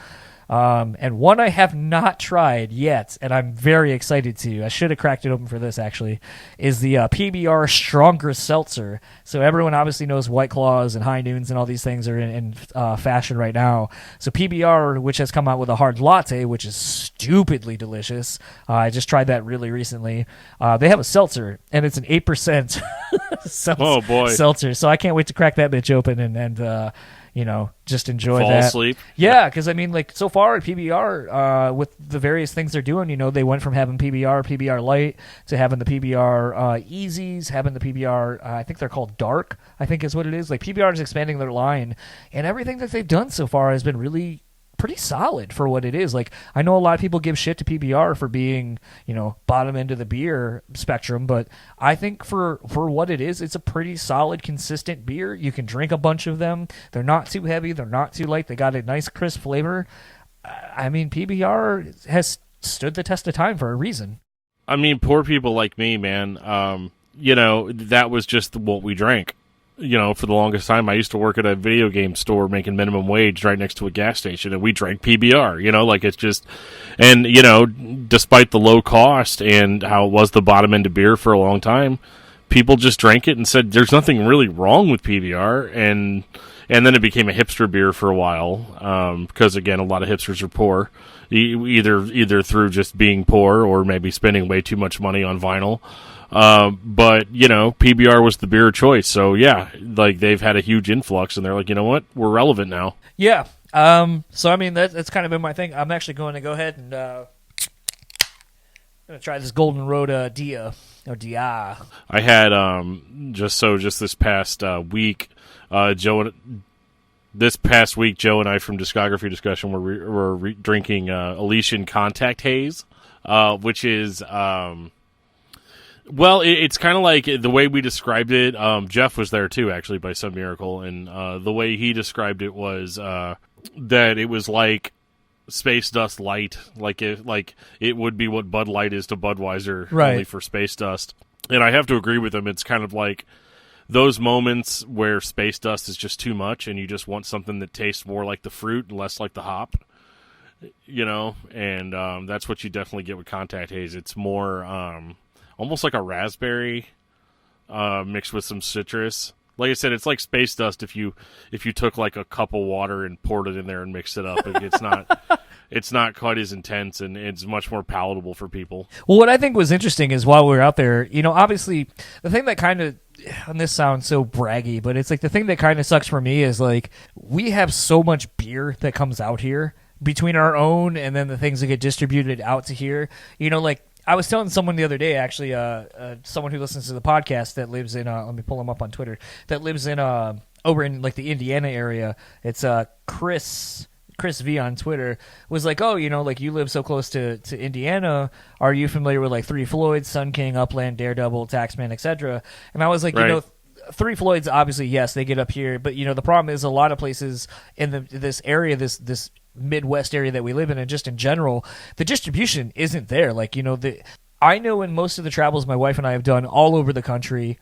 And one I have not tried yet, and I'm very excited to. I should have cracked it open for this, actually, is the PBR Stronger Seltzer. So everyone obviously knows White Claws and High Noons and all these things are in fashion right now. So PBR, which has come out with a hard latte, which is stupidly delicious. I just tried that really recently. They have a seltzer, and it's an 8% Oh, boy. seltzer. So I can't wait to crack that bitch open and just enjoy Fall that. asleep. Yeah, because, I mean, like, so far at PBR, with the various things they're doing, they went from having PBR Light, to having the PBR Easies, having the PBR, I think they're called Dark, I think is what it is. Like, PBR is expanding their line, and everything that they've done so far has been really pretty solid for what it is. Like, I know a lot of people give shit to PBR for being, bottom end of the beer spectrum, but I think for what it is, it's a pretty solid, consistent beer. You can drink a bunch of them. They're not too heavy. They're not too light. They got a nice, crisp flavor. I mean, PBR has stood the test of time for a reason. I mean, poor people like me, man. That was just what we drank. For the longest time, I used to work at a video game store making minimum wage right next to a gas station, and we drank PBR, it's just, and, despite the low cost and how it was the bottom end of beer for a long time, people just drank it and said, there's nothing really wrong with PBR, and then it became a hipster beer for a while, because, again, a lot of hipsters are poor, either through just being poor or maybe spending way too much money on vinyl. But PBR was the beer of choice. So yeah, like they've had a huge influx and they're like, you know what? We're relevant now. Yeah. So I mean, that's kind of been my thing. I'm actually going to go ahead and, going to try this Golden Road, Dia. I had, just this past, week, Joe and I from Discography Discussion were drinking, Elysian Contact Haze, which is, well, it's kind of like the way we described it. Jeff was there too, actually, by some miracle, and the way he described it was that it was like Sevendust Light, like it would be what Bud Light is to Budweiser, right, only for Sevendust. And I have to agree with him. It's kind of like those moments where Sevendust is just too much, and you just want something that tastes more like the fruit and less like the hop. And that's what you definitely get with Contact Haze. It's more almost like a raspberry mixed with some citrus. Like I said, it's like Sevendust if you took like a cup of water and poured it in there and mixed it up. It's not quite as intense, and it's much more palatable for people. Well, what I think was interesting is while we were out there, obviously the thing that kind of, and this sounds so braggy, but it's like the thing that kind of sucks for me is like we have so much beer that comes out here between our own and then the things that get distributed out to here. Like, I was telling someone the other day, actually, someone who listens to the podcast that lives in, let me pull him up on Twitter, that lives in, over in, like, the Indiana area. It's Chris V on Twitter, was like, oh, like, you live so close to Indiana. Are you familiar with, like, Three Floyds, Sun King, Upland, Daredevil, Taxman, etc.? And I was like, right. Three Floyds, obviously, yes, they get up here. But, the problem is a lot of places in this area, this Midwest area that we live in, and just in general, the distribution isn't there. Like, I know in most of the travels my wife and I have done all over the country,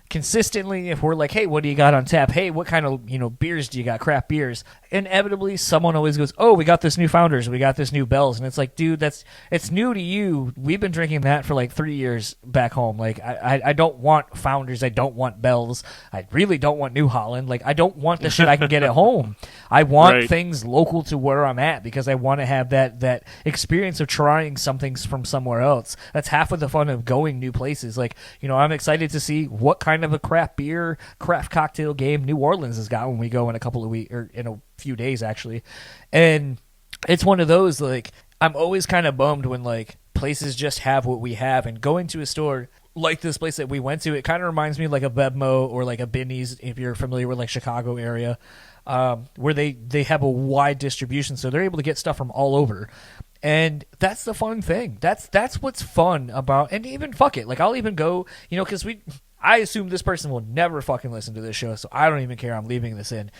consistently, if we're like, hey, what do you got on tap? Hey, what kind of, beers do you got? Craft beers. Inevitably, someone always goes, oh, we got this new Founders. We got this new Bell's. And it's like, dude, it's new to you. We've been drinking that for like 3 years back home. Like, I don't want Founders. I don't want Bell's. I really don't want New Holland. Like, I don't want the shit I can get at home. I want right. things local to where I'm at because I want to have that experience of trying something from somewhere else. That's half of the fun of going new places. Like, I'm excited to see what kind of a craft beer, craft cocktail game New Orleans has got when we go in a couple of weeks, or in a few days actually. And it's one of those, like, I'm always kind of bummed when like places just have what we have, and going to a store like this place that we went to, it kind of reminds me like a Bevmo or like a Binny's, if you're familiar with like Chicago area, where they have a wide distribution, so they're able to get stuff from all over. And that's the fun thing. That's what's fun about, and even fuck it. Like, I'll even go, because I assume this person will never fucking listen to this show, so I don't even care. I'm leaving this in.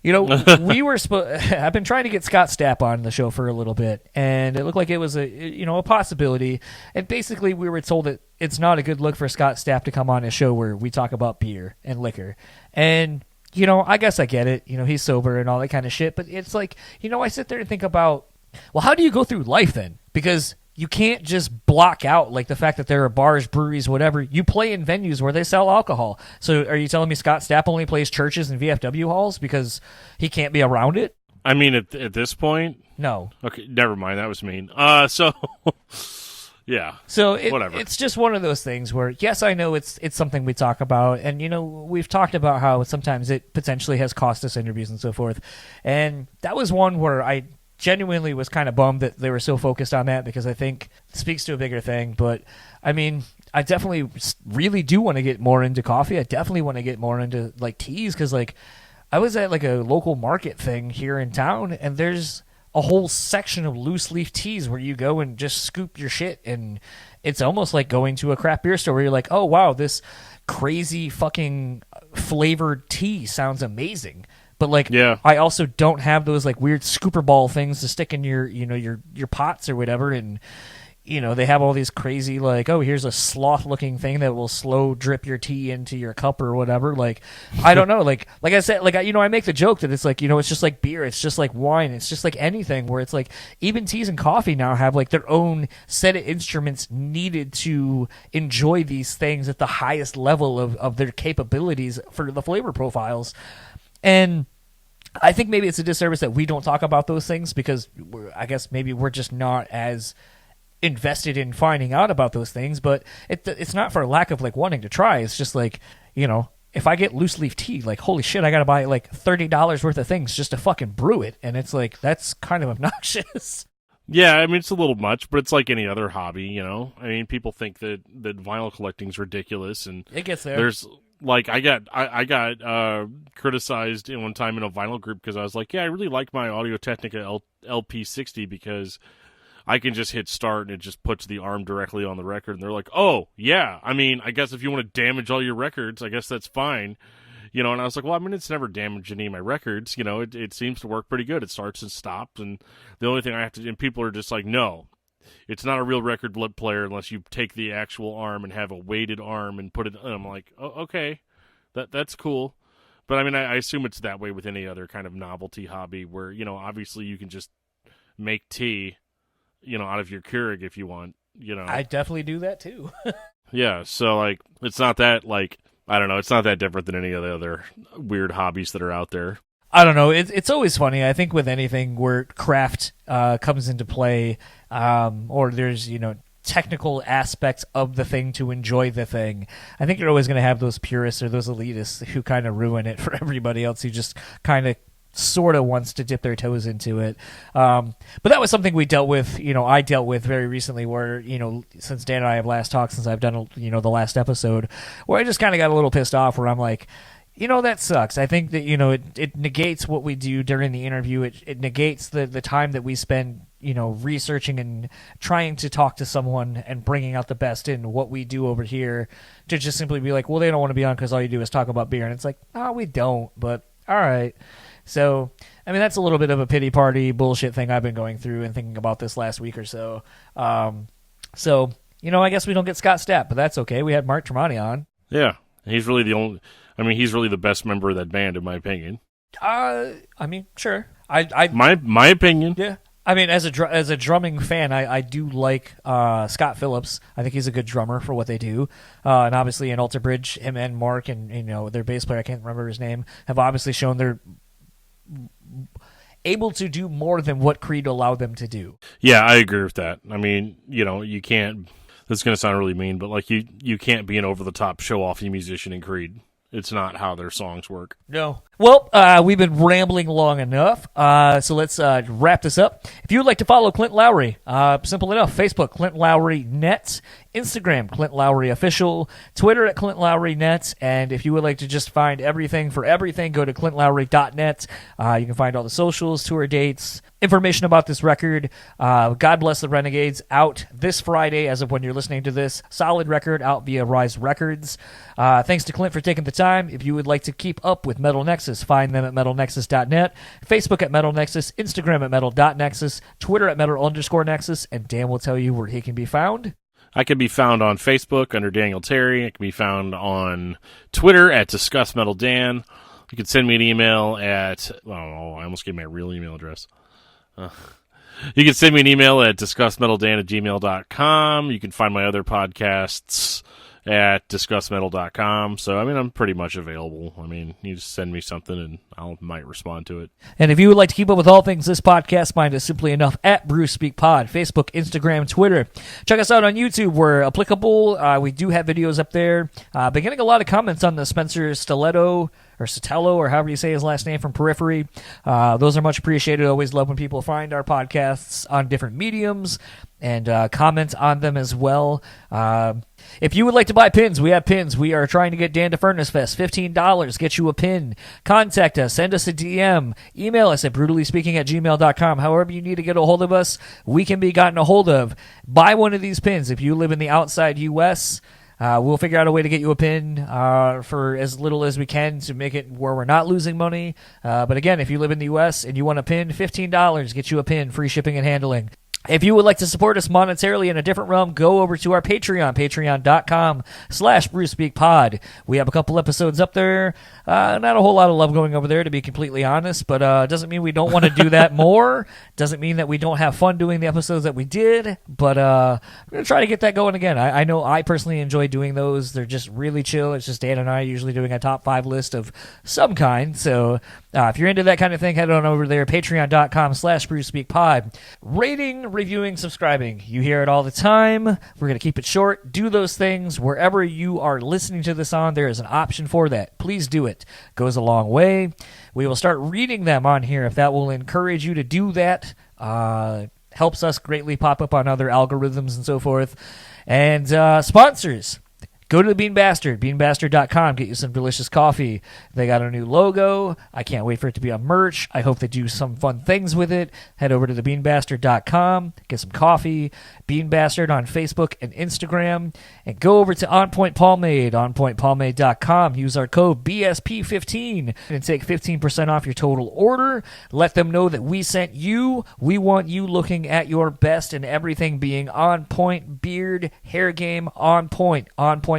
We were I've been trying to get Scott Stapp on the show for a little bit, and it looked like it was a possibility. And basically, we were told that it's not a good look for Scott Stapp to come on a show where we talk about beer and liquor. And I guess I get it. He's sober and all that kind of shit. But it's like, I sit there and think about, well, how do you go through life then? Because you can't just block out like the fact that there are bars, breweries, whatever. You play in venues where they sell alcohol. So are you telling me Scott Stapp only plays churches and VFW halls because he can't be around it? I mean, at this point, no. Okay, never mind. That was mean. Yeah. So whatever. It's just one of those things where, yes, I know it's something we talk about, and we've talked about how sometimes it potentially has cost us interviews and so forth, and that was one where I genuinely was kind of bummed that they were so focused on that, because I think it speaks to a bigger thing. But I mean, I definitely really do want to get more into coffee. I definitely want to get more into like teas, because like I was at like a local market thing here in town, and there's a whole section of loose leaf teas where you go and just scoop your shit, and it's almost like going to a craft beer store where you're like, oh wow, this crazy fucking flavored tea sounds amazing. But like, yeah. I also don't have those like weird scooper ball things to stick in your your pots or whatever, and they have all these crazy like, oh, here's a sloth looking thing that will slow drip your tea into your cup or whatever. Like, I don't know. like I said, like I make the joke that it's like it's just like beer, it's just like wine, it's just like anything. Where it's like even teas and coffee now have like their own set of instruments needed to enjoy these things at the highest level of their capabilities for the flavor profiles. And I think maybe it's a disservice that we don't talk about those things, because I guess maybe we're just not as invested in finding out about those things. But it's not for lack of like wanting to try. It's just like, if I get loose leaf tea, like, holy shit, I got to buy like $30 worth of things just to fucking brew it. And it's like, that's kind of obnoxious. Yeah, I mean, it's a little much, but it's like any other hobby, I mean, people think that vinyl collecting's ridiculous, and it gets there. There's like I got criticized in one time in a vinyl group because I was like, yeah, I really like my Audio-Technica LP60 because I can just hit start and it just puts the arm directly on the record. And they're like, oh, yeah, I mean, I guess if you want to damage all your records, I guess that's fine. And I was like, well, I mean, it's never damaged any of my records. It seems to work pretty good. It starts and stops. And the only thing I have to do, and people are just like, no, it's not a real record player unless you take the actual arm and have a weighted arm and put it. And I'm like, oh, okay, that's cool. But I mean, I assume it's that way with any other kind of novelty hobby where, obviously you can just make tea, out of your Keurig if you want, I definitely do that too. Yeah. So like, it's not that like, I don't know. It's not that different than any of the other weird hobbies that are out there. I don't know. It's always funny. I think with anything where craft comes into play, or there's technical aspects of the thing to enjoy the thing, I think you're always going to have those purists or those elitists who kind of ruin it for everybody else who just kind of sort of wants to dip their toes into it. But that was something we dealt with, I dealt with very recently where, since Dan and I have last talked, since I've done, the last episode, where I just kind of got a little pissed off where I'm like, that sucks. I think that, it negates what we do during the interview. It negates the time that we spend, researching and trying to talk to someone and bringing out the best in what we do over here, to just simply be like, well, they don't want to be on because all you do is talk about beer. And it's like, no, we don't, but all right. So, I mean, that's a little bit of a pity party bullshit thing I've been going through and thinking about this last week or so. So, I guess we don't get Scott Stapp, but that's okay. We had Mark Tremonti on. Yeah. He's really he's really the best member of that band, in my opinion. I mean, sure. My opinion. Yeah. I mean, as a drumming fan, I do like Scott Phillips. I think he's a good drummer for what they do. And obviously in Alter Bridge, him and Mark and their bass player, I can't remember his name, have obviously shown they're able to do more than what Creed allowed them to do. Yeah, I agree with that. I mean, you can't. This is going to sound really mean, but like you can't be an over the top show off musician in Creed. It's not how their songs work. No, Well, we've been rambling long enough, so let's wrap this up. If you would like to follow Clint Lowery, simple enough, Facebook, Clint Lowery Net, Instagram, Clint Lowery Official, Twitter at Clint Lowery Net, and if you would like to just find everything for everything, go to clintlowery.net. You can find all the socials, tour dates, information about this record. God Bless the Renegades, out this Friday as of when you're listening to this. Solid record out via Rise Records. Thanks to Clint for taking the time. If you would like to keep up with Metal Nexus, find them at metalnexus.net, Facebook at Metal Nexus, Instagram at metal.nexus, Twitter at metal_nexus, and Dan will tell you where he can be found. I can be found on Facebook under Daniel Terry. I can be found on Twitter at DiscussMetalDan. You can send me an email at, I almost gave my real email address. You can send me an email at discussmetaldan@gmail.com. You can find my other podcasts at discussmetal.com. So, I'm pretty much available. You just send me something and I might respond to it. And if you would like to keep up with all things this podcast, find us simply enough at BrewSpeakPod, Facebook, Instagram, Twitter. Check us out on YouTube where applicable. We do have videos up there. Been getting a lot of comments on the Spencer Stiletto, or Sotelo, or however you say his last name, from Periphery. Those are much appreciated. Always love when people find our podcasts on different mediums and comment on them as well. If you would like to buy pins, we have pins. We are trying to get Dan to Furnace Fest. $15, get you a pin. Contact us. Send us a DM. Email us at brewtallyspeaking@gmail.com. However you need to get a hold of us, we can be gotten a hold of. Buy one of these pins. If you live in the outside U.S., we'll figure out a way to get you a pin for as little as we can to make it where we're not losing money. But again, if you live in the U.S. and you want a pin, $15, get you a pin, free shipping and handling. If you would like to support us monetarily in a different realm, go over to our Patreon, patreon.com/BrewSpeakPod. We have a couple episodes up there. Not a whole lot of love going over there, to be completely honest, but doesn't mean we don't want to do that more. Doesn't mean that we don't have fun doing the episodes that we did, but we're going to try to get that going again. I know I personally enjoy doing those. They're just really chill. It's just Dan and I usually doing a top 5 list of some kind, so if you're into that kind of thing, head on over there, patreon.com/BrewSpeakPod. Rating, reviewing, subscribing. You hear it all the time. We're going to keep it short. Do those things. Wherever you are listening to this on, there is an option for that. Please do it. Goes a long way. We will start reading them on here if that will encourage you to do that. Helps us greatly pop up on other algorithms and so forth. And sponsors. Go to the Bean Bastard, beanbastard.com. Get you some delicious coffee. They got a new logo. I can't wait for it to be on merch. I hope they do some fun things with it. Head over to the beanbastard.com. Get some coffee. Bean Bastard on Facebook and Instagram. And go over to On Point Pomade, onpointpomade.com. Use our code BSP15 and take 15% off your total order. Let them know that we sent you. We want you looking at your best and everything being on point, beard, hair game, on point, onpointpomade.com.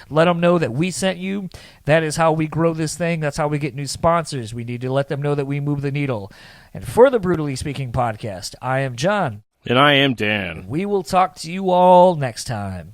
Let them know that we sent you. That is how we grow this thing. That's how we get new sponsors. We need to let them know that we move the needle. And for the Brewtally Speaking Podcast, I am John. And I am Dan. We will talk to you all next time.